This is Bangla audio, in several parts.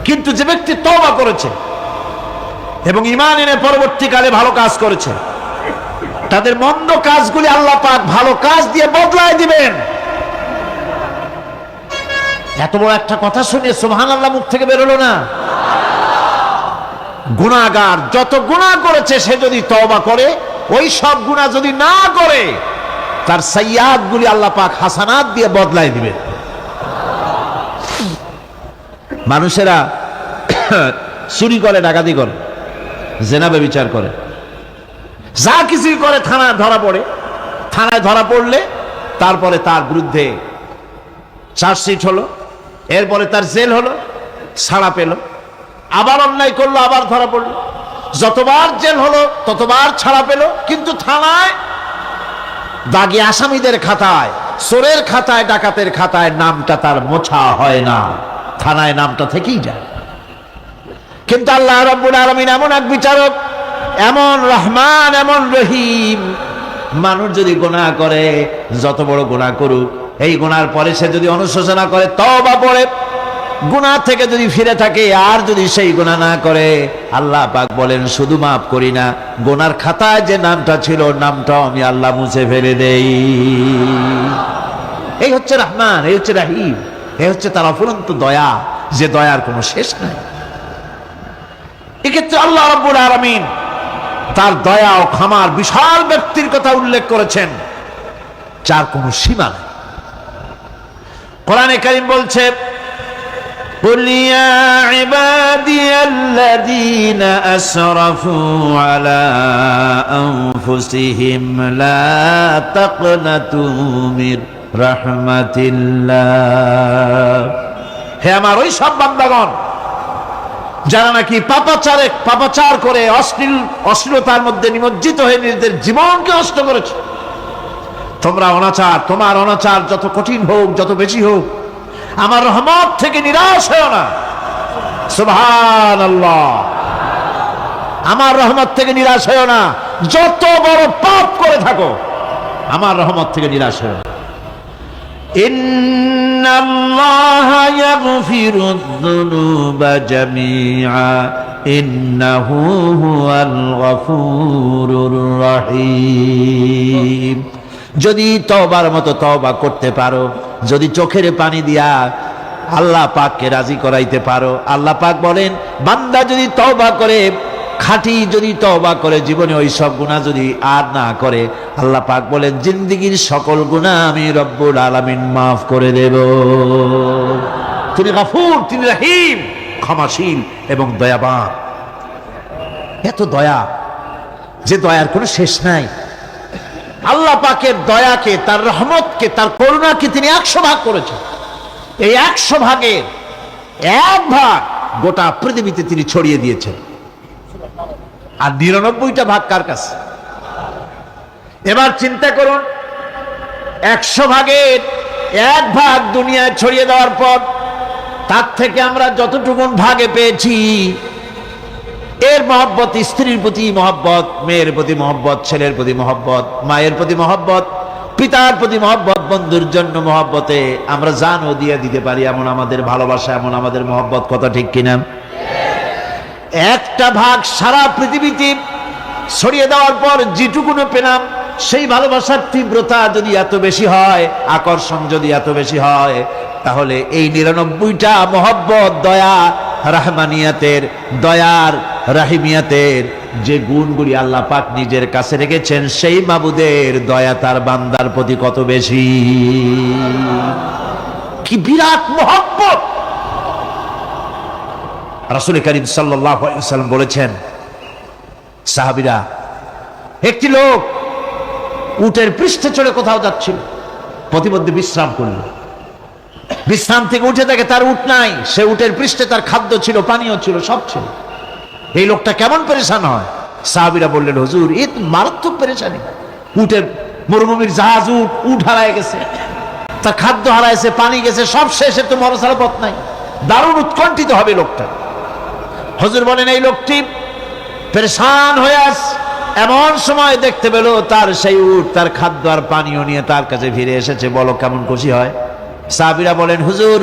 কিন্তু যে ব্যক্তি তওবা করেছে এবং ঈমান এনে পরবর্তীকালে ভালো কাজ করেছে, তাদের মন্দ কাজগুলি আল্লাহ পাক ভালো কাজ দিয়ে বদলায় দিবেন। এত বড় একটা কথা শুনে সুবহানাল্লাহ মুখ থেকে বেরোলো না? গুনাহগার যত গুনাহ করেছে সে যদি তওবা করে, ওই সব গুনাহ যদি না করে, তার সাইয়্যাতগুলি আল্লাহ পাক হাসানাত দিয়ে বদলায় দিবেন। মানুষেরা চুরি করে, ডাকাতি করে, জেনা ব্যভিচার করে, যা কিছুই করে থানায় ধরা পড়ে। থানায় ধরা পড়লে তারপরে তার বিরুদ্ধে চার্জশিট হলো, এরপরে তার জেল হলো, ছাড়া পেল, আবার অন্যায় করলো, আবার ধরা পড়লো, যতবার জেল হলো ততবার ছাড়া পেল, কিন্তু থানায় দাগী আসামিদের খাতায়, চোরের খাতায়, ডাকাতের খাতায় নামটা তার মোছা হয় না, থানায় নামটা থেকেই যায়। কিন্তু আল্লাহ রাব্বুল আলামিন এমন এক বিচারক, এমন রহমান, এমন রহিম। মানুষ যদি গুনাহ করে, যত বড় গুনাহ করুক, এই গুনার পরে সে যদি অনুশোচনা করে, তওবা পড়ে, গুনাহ থেকে যদি ফিরে থাকে, আর যদি সেই গুনাহ না করে, আল্লাহ পাক বলেন শুধু মাফ করি না, গুনার খাতায় যে নামটা ছিল নামটাও আমি আল্লাহ মুছে ফেলে দেই। এই হচ্ছে রহমান, এই হচ্ছে রহিম, এই হচ্ছে তার অফুরন্ত দয়া, যে দয়ার কোনো শেষ নাই। এক্ষেত্রে আল্লাহ রাব্বুল আলামিন তার দয়া ও ক্ষমার বিশাল ব্যক্তির কথা উল্লেখ করেছেন, যার কোনো সীমা নাই। কোরআনে কারীম বলছে, قل يا عبادي الذين أسرفوا على أنفسهم لا تقنطوا من رحمة الله। হে আমার ওই সব বান্দাগণ যারা নাকি পাপাচার করে অশ্লীলতার মধ্যে নিমজ্জিত হয়ে নিজেদের জীবনকে নষ্ট করেছে, তোমার অনাচার যত কঠিন হোক, যত বেশি হোক, আমার রহমত থেকে নিরাশ হও না। সুবহানাল্লাহ, আমার রহমত থেকে নিরাশ হও না। যত বড় পাপ করে থাকো, আমার রহমত থেকে নিরাশ হও না। ইন্নাল্লাহা ইয়াগফিরুয যুনুবা জামিআ ইন্নাহু হুয়াল গফুরুর রহিম। যদি তওবার মতো তওবা করতে পারো, যদি চোখের পানি দিয়া আল্লাহ পাককে রাজি করাইতে পারো, আল্লাহ পাক বলেন বান্দা যদি তওবা করে, খাঁটি যদি তওবা করে, জীবনে ওই সব গুনাহ যদি আর না করে, আল্লাহ পাক বলেন জিন্দেগীর সকল গুনাহ আমি রব্বুল আলামিন মাফ করে দেব। তিনি গফুর, তিনি রহিম, ক্ষমাশীল এবং দয়াবান। এত দয়া, যে দয়ার কোনো শেষ নাই। আল্লাহ পাকের দয়াকে, তার রহমতকে, তার করুণাকে তিনি 100 ভাগ করেছেন। এই 100 ভাগের 1 ভাগ গোটা পৃথিবীতে তিনি ছড়িয়ে দিয়েছেন, আর 99টা ভাগ কার কাছে? এবার চিন্তা করুন, 100 ভাগের 1 ভাগ দুনিয়ায় ছড়িয়ে দেওয়ার পর তার থেকে আমরা যতটুকুন ভাগে পেয়েছি, এর মহব্বত, স্ত্রীর প্রতি মহব্বত, মেয়ের প্রতি মহব্বত, ছেলের প্রতি মহব্বত, মায়ের প্রতি মহব্বত, পিতার প্রতি মহব্বত, বন্ধুর জন্য মহব্বতে আমরা জানও দিয়ে দিতে পারি, এমন আমাদের ভালোবাসা, এমন আমাদের মহব্বত। কথা ঠিক কিনা? 1টা ভাগ সারা পৃথিবীতে ছড়িয়ে দেওয়ার পর যেটুকুনো পেলাম, সেই ভালোবাসার তীব্রতা যদি এত বেশি হয়, আকর্ষণ যদি এত বেশি হয়, তাহলে এই 99টা মহব্বত, দয়া, রহমানিয়াতের, দয়ার, রাহিমিয়াতের যে গুণগুলি আল্লাহ পাক নিজের কাছে রেখেছেন, সেই মাবুদের দয়া তার বান্দার প্রতি কত বেশি! কি বিরাট মহব্বত! রাসূল করিম সাল্লাল্লাহু আলাইহি ওয়াসাল্লাম বলেছেন, সাহাবীরা, একটি লোক উটের পৃষ্ঠে চড়ে কোথাও যাচ্ছিল, প্রতিমধ্যে বিশ্রাম করল। বিশ্রাম থেকে উঠে দেখে তার উট নাই, সে উটের পৃষ্ঠে তার খাদ্য ছিল, পানীয় ছিল, সব ছিল। এই লোকটা কেমন পেরেশান হয়? সাহাবীরা বললেন, হুজুর, এ তো মারাত্মক পেরেশানি। উটের মরুভূমির জাহাজ, উট হারায় গেছে, তার খাদ্য হারাইছে, পানি গেছে, সব শেষ, তো মরা ছাড়া পথ নাই। দারুণ উৎকণ্ঠিত হবে লোকটা। হুজুর বলেন, এই লোকটি পেরেশান হয়ে আস, এমন সময় দেখতে পেল তার সেই উট তার খাদ্য আর পানীয় নিয়ে তার কাছে ফিরে এসেছে। বলো কেমন খুশি হয়? সাহাবীরা বলেন, হুজুর,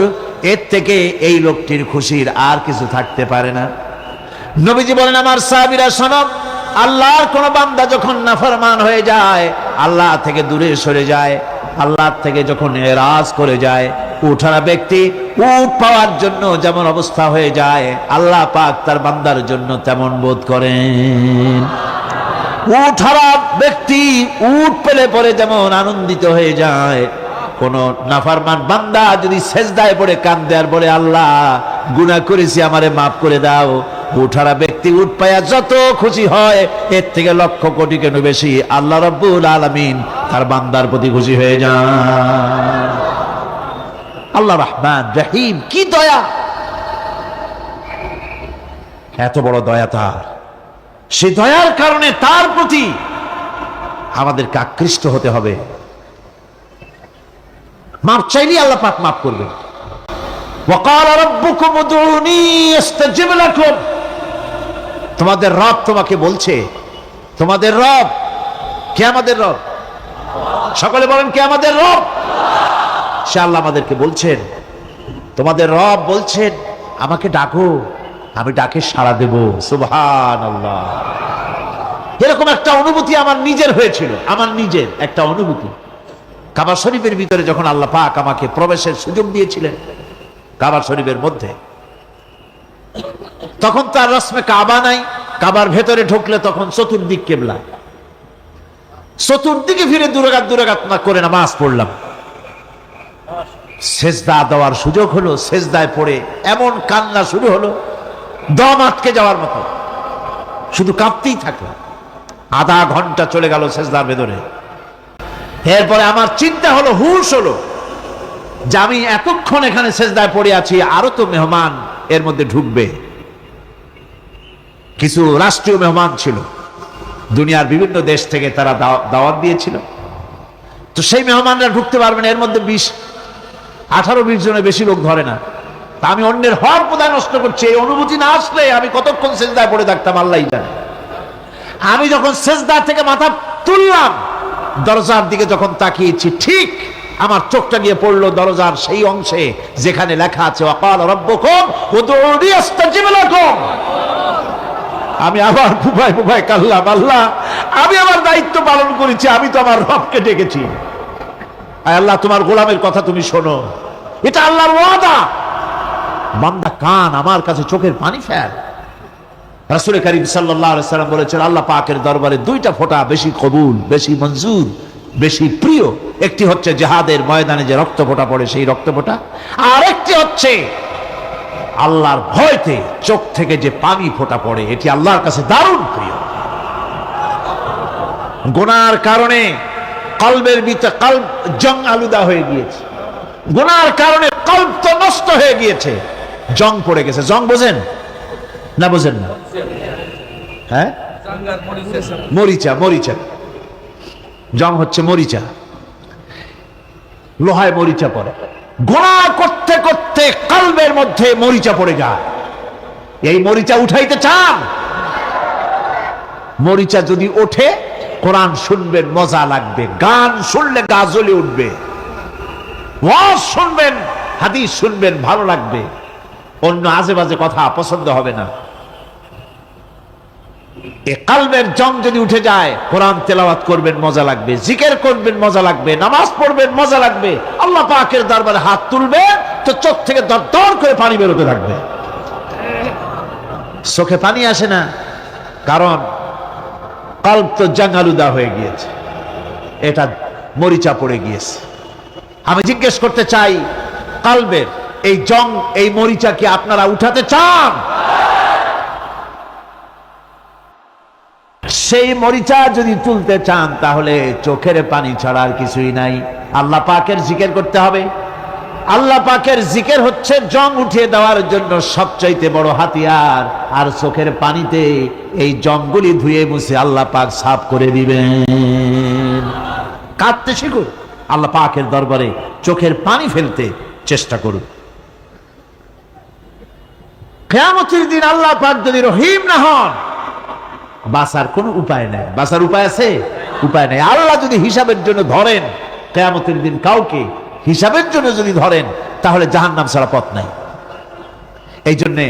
এর থেকে এই লোকটির খুশির আর কিছু থাকতে পারে না। নবীজি বলেন, আমার সাহাবীরা শোনো, আল্লাহর কোন বান্দা যখন নাফরমান হয়ে যায়, আল্লাহ থেকে দূরে সরে যায়, আল্লাহ থেকে যখন এরাজ করে যায়, উঠারা ব্যক্তি উঠ পাওয়ার জন্য যেমন অবস্থা হয়ে যায়, আল্লাহ পাক তার বান্দার জন্য তেমন বোধ করেন। উঠারা ব্যক্তি উঠ পেলে পরে যেমন আনন্দিত হয়ে যায়, কোন নাফরমান বান্দা যদি সেজদায় পড়ে কান্দে আর বলে, আল্লাহ গুনাহ করেছি, আমারে মাফ করে দাও, উঠারা ব্যক্তি উঠ পায়া যত খুশি হয়, এর থেকে লক্ষ কোটি কেন বেশি আল্লাহ রাব্বুল আলামিন তার বান্দার প্রতি খুশি হয়ে যান। আল্লাহ রহমান রহিম, কি দয়া, এত বড় দয়া তার। সেই দয়ার কারণে তার প্রতি আমাদেরকে আকৃষ্ট হতে হবে। মাপ চাইলে আল্লাহ পাক মাফ করবেন। ওয়াকালা রাব্বুকুম উদউনি আস্তাজিব লাকুম, তোমাদের রব তোমাকে বলছে, তোমাদের রব কে? আমাদের রব। সকলে বলেন, কে আমাদের রব? সে আল্লাহ আমাদেরকে বলছেন, তোমাদের রব বলছেন আমাকে ডাকো, আমি ডাকে সাড়া দেব। সুবহানাল্লাহ। এরকম একটা অনুভূতি আমার নিজের হয়েছিল, আমার নিজের একটা অনুভূতি। কাবা শরীফের ভিতরে যখন আল্লাহ পাক আমাকে প্রবেশের সুযোগ দিয়েছিলেন কাবা শরীফের মধ্যে, তখন তার রসমে কাবা নাই। কাবার ভেতরে ঢুকলে তখন চতুর্দিক কেবলা, চতুর্দিকে ফিরে দুরাকাত না করে নামাজ পড়লাম। সেজদা দেওয়ার সুযোগ হলো, সেজদায় পড়ে এমন কান্না শুরু হলো, দম আটকে যাওয়ার মতো, শুধু কাঁপতেই থাকলাম। আধা ঘন্টা চলে গেল সেজদার ভেতরে। এরপরে আমার চিন্তা হলো, হুঁশ হলো যে আমি এতক্ষণ এখানে সেজদায় পড়ে আছি, আরো তো মেহমান এর মধ্যে ঢুকবে। কিছু রাষ্ট্রীয় মেহমান ছিল, দুনিয়ার বিভিন্ন দেশ থেকে তারা দাওয়াত দিয়েছিল। তো সেই মেহমানরা ঢুকতে পারবেন, এর মধ্যে 18-20 জনের বেশি লোক ধরে না। তা আমি অন্যের হক বোধহয় নষ্ট করছি, এই অনুভূতি না আসলে আমি কতক্ষণ সেজদায় পড়ে থাকতাম আল্লাহই জানে। আমি যখন সেজদা থেকে মাথা তুললাম, দরজার দিকে যখন তাকিয়েছি, ঠিক আমার চোখটা গিয়ে পড়লো দরজার সেই অংশে যেখানে লেখা আছে ওয়াকালা রাব্বুকুম উদউনি আস্তাজিব লাকুম। আমি আবার ফুফায় ফুফায় কাল্লাম, আল্লাহ আমি আমার দায়িত্ব পালন করেছি, আমি তো আমার রবকে ডেকেছি। আল্লাহ তোমার গোলামের কথা তুমি শোনো, এটা আল্লাহর ওয়াদা। বান্দা কান আমার কাছে চোখের পানি ফেল। রাসূল করিম সাল্লাল্লাহু আলাইহি সাল্লাম বলেছেন, আল্লাহ পাকের দরবারে দুইটা ফোঁটা বেশি কবুল, বেশি মঞ্জুর, বেশি প্রিয়। একটি হচ্ছে জিহাদের ময়দানে যে রক্ত ফোঁটা পড়ে সেই রক্ত ফোঁটা, আর একটি হচ্ছে আল্লাহর ভয়তে চোখ থেকে যে পানি ফোঁটা পড়ে, এটি আল্লাহর কাছে দারুণ প্রিয়। গুনার কারণে কলবের ভিতরে কলব জং আলুদা হয়ে গিয়েছে, গুনার কারণে কলব তো নষ্ট হয়ে গিয়েছে, জং পড়ে গেছে। জং বোঝেন না? বোঝেন না? হ্যাঁ, মরিচা। মরিচা জং হচ্ছে মরিচা, লোহায় মরিচা পড়ে। গুনাহ করতে করতে কলবের মধ্যে মরিচা পড়ে যায়। এই মরিচা উঠাইতে চান? মরিচা যদি ওঠে, কোরআন শুনবেন মজা লাগবে, গান শুনলে গা জ্বলে উঠবে, ওয়াজ শুনবেন, হাদিস শুনবেন, ভালো লাগবে, অন্য আজে বাজে কথা পছন্দ হবে না। এ কলবের জং যদি উঠে যায়, কোরআন তেলাওয়াত করবেন মজা লাগবে, জিকির করবেন মজা লাগবে, নামাজ পড়বেন মজা লাগবে, আল্লাহ পাকের দরবারে হাত তুলবে তো চোখ থেকে দরদর করে পানি বেরোতে থাকবে। চোখে পানি আসে না, কারণ কলব তো জাঙ্গালুদা হয়ে গিয়েছে, এটা মরিচা পড়ে গিয়েছে। আমি জিজ্ঞেস করতে চাই, কলবের এই জং, এই মরিচা কি আপনারা উঠাতে চান? সেই মরিচা যদি তুলতে চান, তাহলে চোখের পানি ছাড়া আর কিছুই নাই। আল্লাহ পাকের জিকির করতে হবে। আল্লাহ পাকের জিকির হচ্ছে জং উঠিয়ে দেওয়ার জন্য সবচাইতে বড় হাতিয়ার। আর চোখের পানিতে এই জংগুলি ধুয়ে মুছে আল্লাহ পাক সাফ করে দিবেন। কাঁদতে শিখুন, আল্লাহ পাকের দরবারে চোখের পানি ফেলতে চেষ্টা করুন। কিয়ামতের দিন আল্লাহ পাক যদি রহিম না হন, বাঁচার কোনো উপায় নাই। বাঁচার উপায় আছে? উপায় নাই। আল্লাহ যদি হিসাবের জন্য ধরেন কিয়ামতের দিন কাউকে, হিসাবের জন্য যদি ধরেন তাহলে জাহান্নাম ছাড়া পথ নাই। এই জন্যে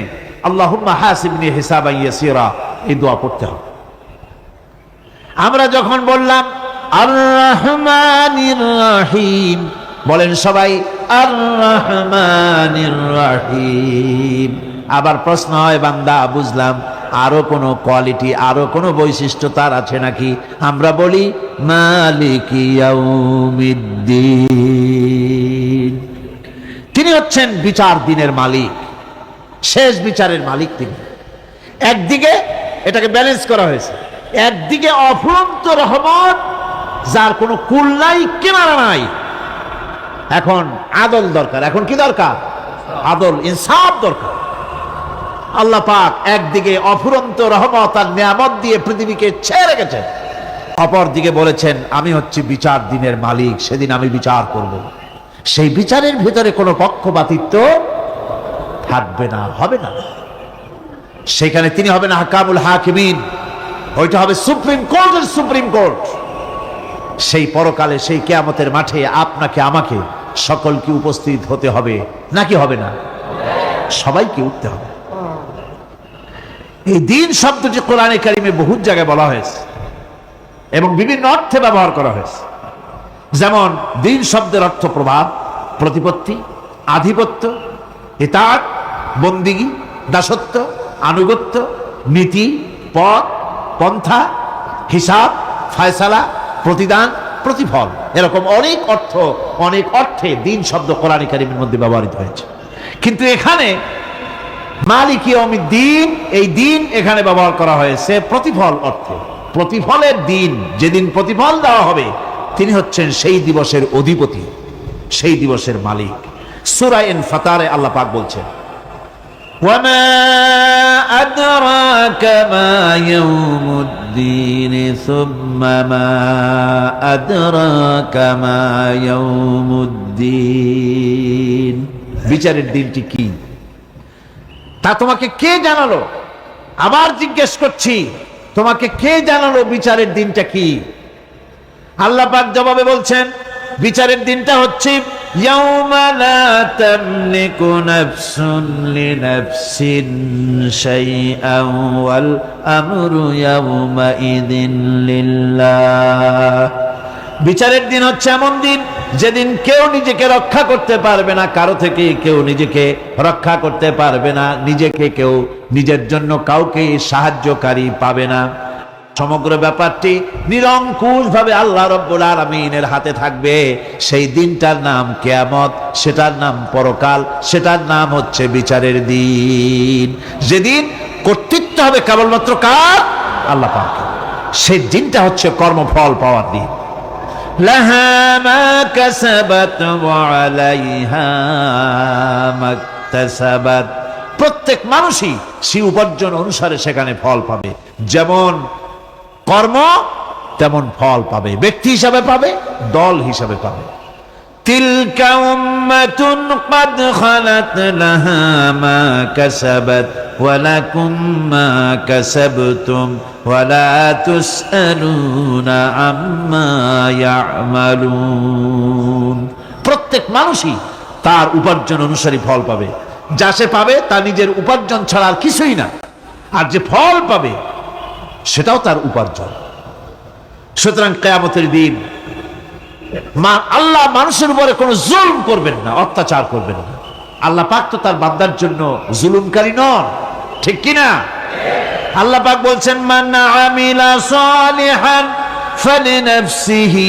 আল্লাহুম্মা হাসিবনি হিসাবান ইয়াসীরা এই দোয়া পড়তে হবে। আমরা যখন বললাম আর রহমানির রহিম, বলেন সবাই আর রহমানির রহিম। আবার প্রশ্ন হয় বান্দা বুঝলাম আরো কোনো কোয়ালিটি, আরো কোনো বৈশিষ্ট্য তার আছে নাকি? আমরা বলি মালিকি ইয়াউমিদ্দিন, তিনি হচ্ছেন বিচার দিনের মালিক, শেষ বিচারের মালিক তিনি। একদিকে এটাকে ব্যালেন্স করা হয়েছে, একদিকে অফুরন্ত রহমত যার কোনো কুল নাই, কিনারা নাই। এখন আদল দরকার, এখন কি দরকার? আদল, ইনসাফ দরকার। আল্লাহ পাক একদিকে অফুরন্ত রহমত আর নিয়ামত দিয়ে পৃথিবীকে ছেড়ে রেখেছেন, অপর দিকে বলেছেন আমি হচ্ছি বিচার দিনের মালিক, সেদিন আমি বিচার করব। সেই বিচারের ভিতরে কোনো পক্ষপাতিত্ব থাকবে না, হবে না। সেখানে তিনি হবেন হাকামুল হাকিমিন, ওইটা হবে সুপ্রিম কোর্টের সুপ্রিম কোর্ট। সেই পরকালে, সেই কিয়ামতের মাঠে আপনাকে আমাকে সকলকে উপস্থিত হতে হবে, নাকি হবে না? সবাইকে উঠতে হবে। এই দিন শব্দটি কোরআনে কারিমে বহু জায়গায় বলা হয়েছে এবং বিভিন্ন অর্থে ব্যবহার করা হয়েছে। যেমন দিন শব্দের অর্থ প্রভাব, প্রতিপত্তি, আধিপত্য, ইতাআত, বন্দিগি, দাসত্ব, আনুগত্য, নীতি, পথ, পন্থা, হিসাব, ফায়সালা, প্রতিদান, প্রতিফল, এরকম অনেক অর্থ, অনেক অর্থে দিন শব্দ কোরআনে কারিমের মধ্যে ব্যবহৃত হয়েছে। কিন্তু এখানে মালিক ইয়াউমিদ্দিন, এই দিন এখানে ব্যবহার করা হয়েছে প্রতিফল অর্থে। প্রতিফলের দিন, যেদিন প্রতিফল দেওয়া হবে, তিনি হচ্ছেন সেই দিবসের অধিপতি, সেই দিবসের মালিক। সূরা ইনফিতারে আল্লাহ পাক বলছেন ওয়ামা আদরাকা মা ইয়াউমুদ্দিন সুম্মা মা আদরাকা মা ইয়াউমুদ্দিন, বিচারের দিনটি কি তা তোমাকে কে জানালো? আবার জিজ্ঞেস করছি, তোমাকে কে জানালো বিচারের দিনটা কি? আল্লাহ পাক জবাবে বলছেন বিচারের দিনটা হচ্ছে ইয়াউমা লা তামলিকু নাফসুন লিনাফসিন শাইআন ওয়াল আমরু ইয়াউমা ইযিন লিল্লাহ। বিচারের দিন হচ্ছে এমন দিন যেদিন কেউ নিজেকে রক্ষা করতে পারবে না, কারো থেকে কেউ নিজেকে রক্ষা করতে পারবে না, নিজেকে কেউ নিজের জন্য কাউকে সাহায্যকারী পাবে না। সমগ্র ব্যাপারটি নিরঙ্কুশ ভাবে আল্লাহ রাব্বুল আলামিনের হাতে থাকবে। সেই দিনটার নাম কিয়ামত, সেটার নাম পরকাল, সেটার নাম হচ্ছে বিচারের দিন। যেদিন কর্তৃত্ব হবে কেবলমাত্র কার? আল্লাহ পাক। সেই দিনটা হচ্ছে কর্মফল পাওয়ার দিন। লাহা মা কাসাবাত ওয়া আলাইহা মাকতাসাবাত, প্রত্যেক মানুষই সেই উপার্জন অনুসারে সেখানে ফল পাবে। যেমন কর্ম তেমন ফল পাবে, ব্যক্তি হিসাবে পাবে, দল হিসাবে পাবে। তিলকা উম্মাতুন ক্বাদ খালাত লাহা মা কাসাবাত ওয়া লাকুম মা কাসাবতুম ওয়া লা তুসআলুনা আম্মা ইয়ামালুন। প্রত্যেক মানুষই তার উপার্জন অনুসারী ফল পাবে। যা সে পাবে তা নিজের উপার্জন ছাড়া আর কিছুই না, আর যে ফল পাবে সেটাও তার উপার্জন। সুতরাং কিয়ামতের দিন আল্লাহ মানুষের উপরে কোনো জুলুম করবেন না, অত্যাচার করবেন না। আল্লাহ পাক তো তার বান্দার জন্য জুলুমকারী নন, ঠিক কিনা? আল্লাহ পাক বলছেন মান আমিলা সালিহান ফালিনাফসিহি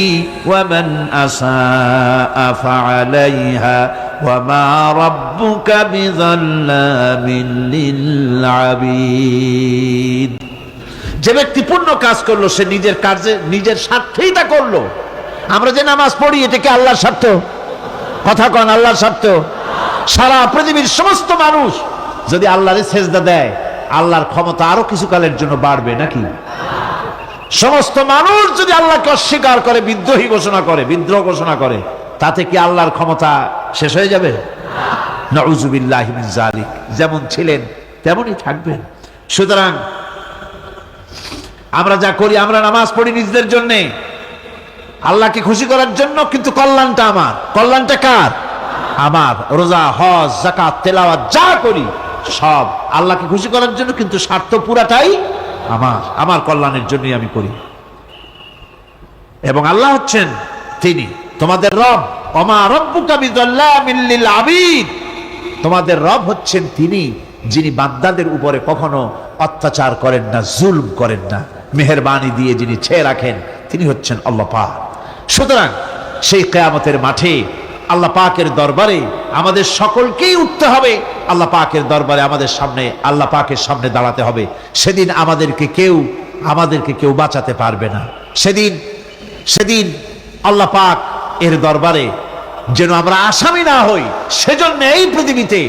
ওয়া মান আসাআ ফাআলাইহা ওয়া মা রাব্বুকা বিযাল্লামিন লিল আবিদ। যে ব্যক্তি পুণ্য কাজ করলো সে নিজের কাজে, নিজের স্বার্থেই তা করলো। আমরা যে নামাজ পড়ি এটা কি আল্লাহর স্বার্থ? কথা কন, আল্লাহর স্বার্থ? সারা পৃথিবীর সমস্ত মানুষ যদি আল্লাহরে সেজদা দেয়, আল্লাহর ক্ষমতা আরো কিছু কালের জন্য বাড়বে নাকি? সমস্ত মানুষ যদি আল্লাহকে অস্বীকার করে, বিদ্রোহী ঘোষণা করে, বিদ্রোহ ঘোষণা করে, তাতে কি আল্লাহর ক্ষমতা শেষ হয়ে যাবে? নাউযুবিল্লাহি মিন যালিক। যেমন ছিলেন তেমনই থাকবেন। সুতরাং আমরা যা করি, আমরা নামাজ পড়ি নিজেদের জন্যে, আল্লাহকে খুশি করার জন্য, কিন্তু কল্যাণটা আমার। কল্যাণটা কার? আমার। রোজা, হজ, যাকাত, তেলাওয়াত যা করি সব আল্লাহকে খুশি করার জন্য, কিন্তু স্বার্থ পুরাটাই আমার কল্যাণের জন্যই আমি করি। এবং আল্লাহ হচ্ছেন তিনি তোমাদের রব। ওমা রব্বুকা বিযাল্লামিল লিল আবিদ। তোমাদের রব হচ্ছেন তিনি যিনি বান্দাদের উপরে কখনো অত্যাচার করেন না, জুলম করেন না, মেহেরবানি দিয়ে যিনি ছেয়ে রাখেন, তিনি হচ্ছেন আল্লাহ পাক। সুতরাং সেই কিয়ামতের মাঠে আল্লাহ পাকের দরবারে আমাদের সকলকেই উঠতে হবে। আল্লাহ পাকের দরবারে আমাদের সামনে, আল্লাহ পাকের সামনে দাঁড়াতে হবে। সেদিন আমাদেরকে কেউ বাঁচাতে পারবে না। সেদিন আল্লাহ পাক এর দরবারে যেন আমরা আসামি না হই, সেজন্য এই পৃথিবীতে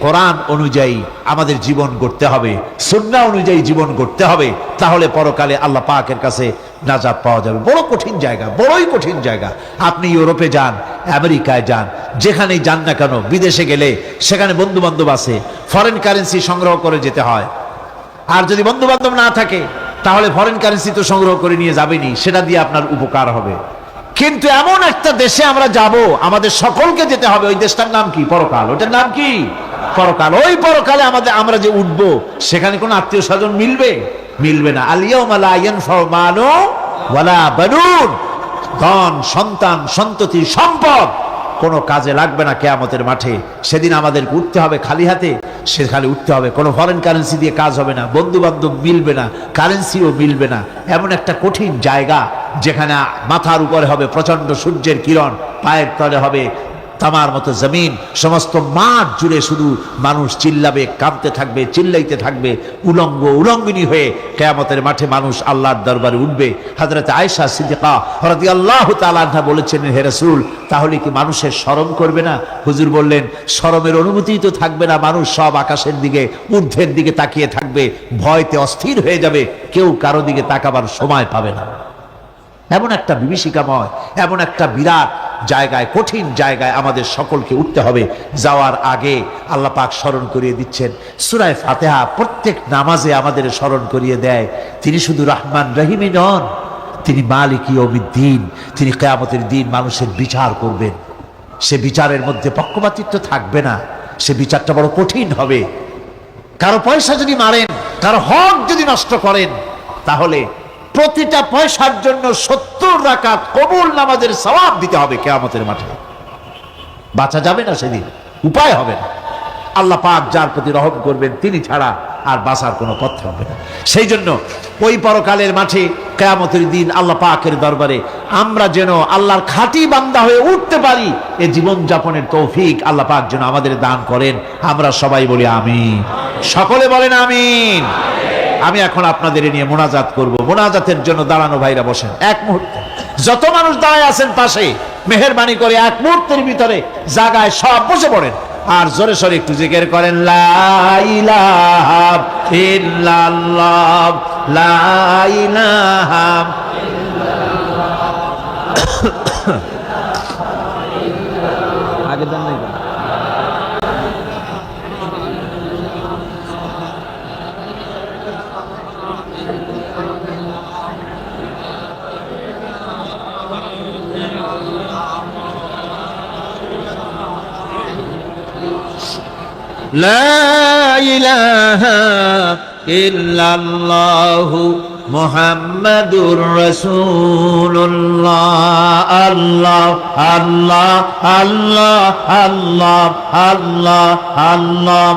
কোরআন অনুযায়ী আমাদের জীবন গড়তে হবে, সুন্নাহ অনুযায়ী জীবন গড়তে হবে। তাহলে পরকালে আল্লাহ পাকের কাছে নাজাত পাওয়া যাবে। বড় কঠিন জায়গা, বড়ই কঠিন জায়গা। আপনি ইউরোপে যান, আমেরিকায় যান, যেখানেই যান না কেন, বিদেশে গেলে সেখানে বন্ধু বান্ধব আছে, ফরেন কারেন্সি সংগ্রহ করে যেতে হয়। আর যদি বন্ধু বান্ধব না থাকে তাহলে ফরেন কারেন্সি তো সংগ্রহ করে নিয়ে যাবেনি, সেটা দিয়ে আপনার উপকার হবে। কিন্তু এমন একটা দেশে আমরা যাব, আমাদের সকলকে যেতে হবে। ওই দেশটার নাম কি? পরকাল। ওটার নাম কি? পরকাল। ওই পরকালে আমরা যে উঠবো, সেখানে কোনো আত্মীয় স্বজন মিলবে না। আল ইয়াউমা লা ইয়ানফাউ মালু ওয়ালা বানুন। ধন, সন্তান, সন্ততি, সম্পদ কোনো কাজে লাগবে না কিয়ামতের মাঠে। সেদিন আমাদেরকে উঠতে হবে খালি হাতে। সেখানে উঠতে হবে, কোনো ফরেন কারেন্সি দিয়ে কাজ হবে না, বন্ধু বান্ধব মিলবে না, কারেন্সিও মিলবে না। এমন একটা কঠিন জায়গা যেখানে মাথার উপরে হবে প্রচন্ড সূর্যের কিরণ, পায়ের তলে হবে তামার মতো জমিন, সমস্ত মাঠ জুড়ে শুধু মানুষ চিল্লাবে, কাঁদতে থাকবে, চিল্লাইতে থাকবে, উলঙ্গিনী হয়ে কিয়ামতের মাঠে মানুষ আল্লাহর দরবারে উঠবে। হযরত আয়েশা সিদ্দিকা রাদিয়াল্লাহু তাআলা আনহা বলেছেন, হে রাসূল, তাহলে কি মানুষের শরম করবে না? হুজুর বললেন, শরমের অনুভূতিই তো থাকবে না। মানুষ সব আকাশের দিকে, ঊর্ধ্বের দিকে তাকিয়ে থাকবে, ভয়তে অস্থির হয়ে যাবে, কেউ কারো দিকে তাকাবার সময় পাবে না। এমন একটা বিভীষিকাময়, এমন একটা বিরাট জায়গায়, কঠিন জায়গায় আমাদের সকলকে উঠতে হবে। যাওয়ার আগে আল্লাহ পাক স্মরণ করিয়ে দিচ্ছেন, সূরা ফাতিহা প্রত্যেক নামাজে আমাদের স্মরণ করিয়ে দেয়, তিনি শুধু রহমান রহিমই নন, তিনি মালিক ইয়াউমিদ্দিন। তিনি কিয়ামতের দিন মানুষের বিচার করবেন। সে বিচারের মধ্যে পক্ষপাতিত্ব থাকবে না। সে বিচারটা বড় কঠিন হবে। কারো পয়সা যদি মারেন, কারো হক যদি নষ্ট করেন, তাহলে প্রতিটা পয়সার জন্য 70 রাকাত কবুল নামাজের সওয়াব দিতে হবে কিয়ামতের মাঠে। বাঁচা যাবে না সেদিন, উপায় হবে না। আল্লাহ পাক যার প্রতি রহম করবেন, তিনি ছাড়া আর বাঁচার কোনো পথ হবে না। সেই জন্য ওই পরকালের মাঠে কিয়ামতের দিন আল্লাহ পাকের দরবারে আমরা যেন আল্লাহর খাঁটি বান্দা হয়ে উঠতে পারি, এই জীবন যাপনের তৌফিক আল্লাহ পাক যেন আমাদের দান করেন। আমরা সবাই বলি আমিন। সকলে বলেন আমিন। আমি এখন আপনাদের নিয়ে মোনাজাত করব। মোনাজাতের জন্য দাঁড়ানো ভাইরা বসেন এক মুহূর্তে। যত মানুষ দাঁড়ায় আছেন পাশে, মেহেরবানি করে এক মুহূর্তের ভিতরে জায়গায় সব বসে পড়েন আর জোরে সোরে একটু জিকির করেন, লা ইলাহা ইল্লাল্লাহ, লা ইলাহা ইল্লাল্লাহ। আগে দেন নাই লা ইলাহা ইল্লাল্লাহু মুহাম্মাদুর রাসূলুল্লাহ। আল্লাহ আল্লাহ আল্লাহ আল্লাহ আল্লাহ আল্লাহ।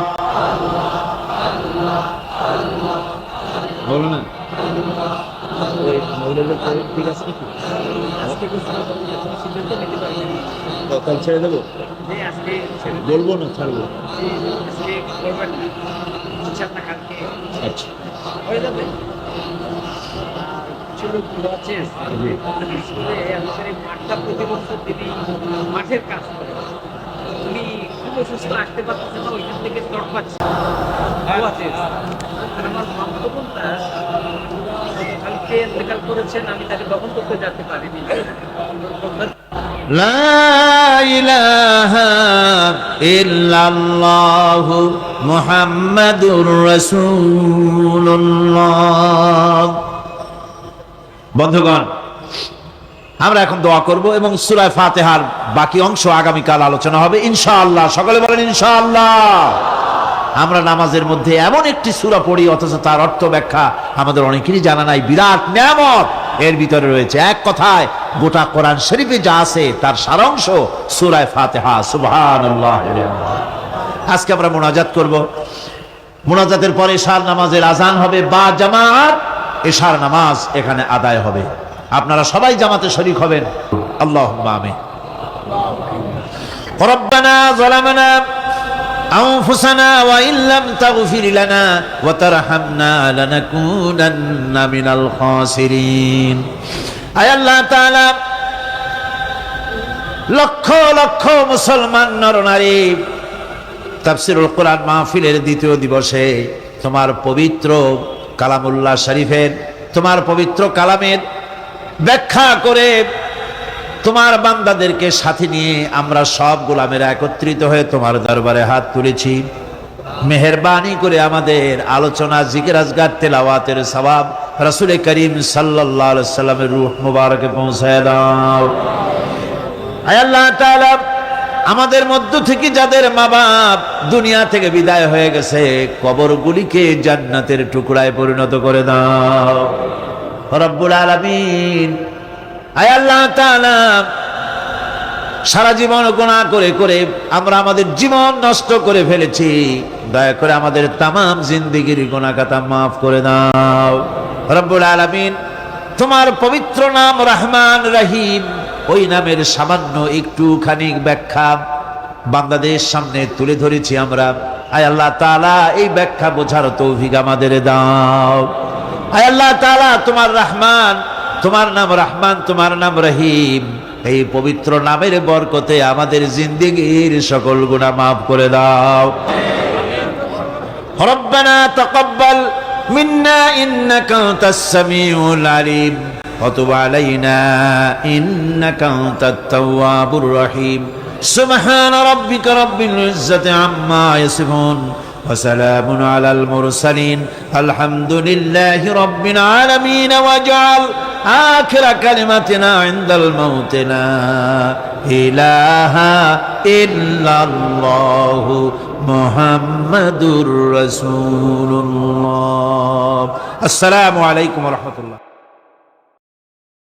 বলুন না, ঠিক আছে, ছেড়ে দেবো, বলবো না, ছাড়বো। আচ্ছা, মাঠের কাজ করে উনি খুব অসুস্থ, আসতে পারতেছে না, ওইখান থেকে চট পাচ্ছে। আমার মামা কালকে ইন্তেকাল করেছেন, আমি তাকে দফন করতে যেতে পারিনি। লা ইলাহা ইল্লাল্লাহু মুহাম্মাদুর রাসূলুল্লাহ। বন্ধুগণ, আমরা এখন দোয়া করব এবং সূরা ফাতিহার বাকি অংশ আগামীকাল আলোচনা হবে ইনশাআল্লাহ। সকলে বলেন ইনশাআল্লাহ। আমরা নামাজের মধ্যে এমন একটি সূরা পড়ি অথচ তার অর্থ ব্যাখ্যা আমাদের অনেকেরই জানা নাই। বিরাট নিয়ামত এর ভিতরে রয়েছে। এক কথায় গোটা কোরআন শরীফে যা আছে তার সারাংশ সূরা ফাতিহা। সুবহানাল্লাহ। আজকে আমরা মুনাজাত করব। মুনাজাতের পরে এশার নামাজের আজান হবে বা জামাত এশার নামাজ এখানে আদায় হবে। আপনারা সবাই জামাতে শরীক হবেন। আল্লাহুম্মা আমিন। রব্বানা যালামনা আনফুসানা ওয়া ইল্লাম তাগফির লানা ওয়া তারহামনা লানাকুনান্না মিনাল খাসিরিন। আয় আল্লাহ তাআলা, লক্ষ লক্ষ মুসলমান নরনারী তাফসীরুল কোরআন মাহফিলের দ্বিতীয় দিবসে তোমার পবিত্র কালামুল্লাহ শরীফের, তোমার পবিত্র কালামের ব্যাখ্যা করে তোমার বান্দাদেরকে সাথে নিয়ে আমরা সব গোলামেরা একত্রিত হয়ে তোমার দরবারে হাত তুলেছি। মেহেরবানি করে আমাদের আলোচনা, জিকির, আজকার, তেলাওয়াতের সওয়াব রাসূল করিম সাল্লাল্লাহু আলাইহি সাল্লামের রূহ মুবারকে পৌঁছায় দাও। আয় আল্লাহ তাআলা, আমাদের মধ্য থেকে যাদের মা বাপ দুনিয়া থেকে বিদায় হয়ে গেছে, কবরগুলিকে জান্নাতের টুকরায় পরিণত করে দাও রব্বুল আলামিন। আয় আল্লাহ তাআলা, সারা জীবন গুনাহ করে করে আমরা আমাদের জীবন নষ্ট করে ফেলেছি। দয়া করে আমাদের তামাম জিন্দেগির গুনাহ খাতা মাফ করে দাও রব্বুল আলামিন। তোমার পবিত্র নাম রহমান রহিম, ওই নামের সামান্য একটুখানি ব্যাখ্যা বান্দাদের সামনে তুলে ধরেছি আমরা। আয় আল্লাহ তাআলা, এই ব্যাখ্যা বোঝার তৌফিক আমাদের দাও। আয় আল্লাহ তাআলা, তোমার রহমান, তোমার নাম রহমান, তোমার নাম রহিম, এই পবিত্র নামের বরকতে আমাদের জিন্দেগির সকল গুনাহ মাফ করে দাও। রব্বানা তাকাব্বাল মিন্না ইন্নাকা আনতাস সামিউল আলিম ওয়া তুব আলাইনা ইন্নাকা আনতাত তাওয়াবুর রহিম। সুবহানা রাব্বিকা রাব্বিল ইজ্জাতি আম্মা ইয়াসিফুন ওয়া সালামুন আলাল মুরসালিন আলহামদুলিল্লাহি রাব্বিল আলামিন। ওয়াজআল আখিরা কালিমাতিনা ইনদাল মাউত লা ইলাহা ইল্লাল্লাহু মুহাম্মাদুর রাসূলুল্লাহ। আসসালামু আলাইকুম ওয়া রাহমাতুল্লাহ।